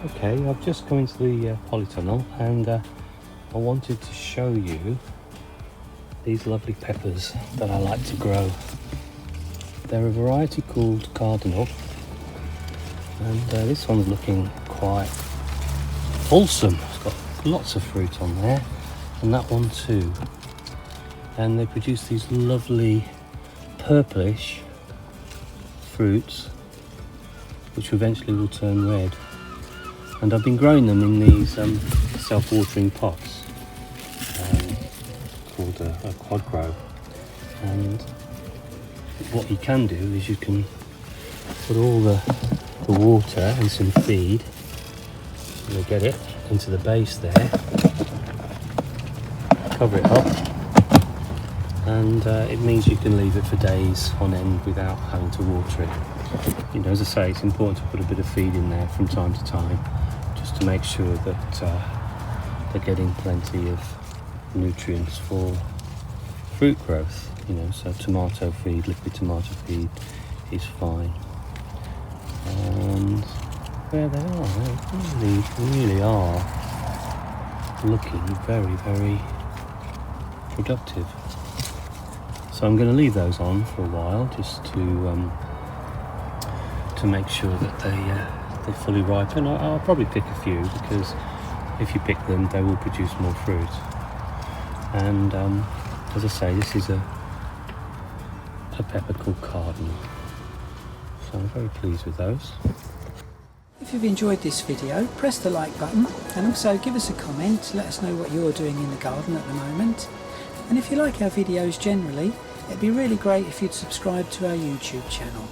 Okay, I've just come into the polytunnel and I wanted to show you these lovely peppers that I like to grow. They're a variety called Cardinal, and this one's looking quite wholesome. It's got lots of fruit on there, and that one too. And they produce these lovely purplish fruits which eventually will turn red. And I've been growing them in these self-watering pots called a quad grow. And what you can do is you can put all the water and some feed, so you get it into the base there, cover it up, and it means you can leave it for days on end without having to water it. You know, as I say, it's important to put a bit of feed in there from time to time, just to make sure that they're getting plenty of nutrients for fruit growth. You know, so tomato feed, liquid tomato feed is fine. And there they are. They really are looking very, very productive. So I'm going to leave those on for a while, just to make sure that they fully ripen. I'll probably pick a few, because if you pick them, they will produce more fruit. And as I say, this is a pepper called Cardinal. So I'm very pleased with those. If you've enjoyed this video, press the like button and also give us a comment, let us know what you're doing in the garden at the moment. And if you like our videos generally, it'd be really great if you'd subscribe to our YouTube channel.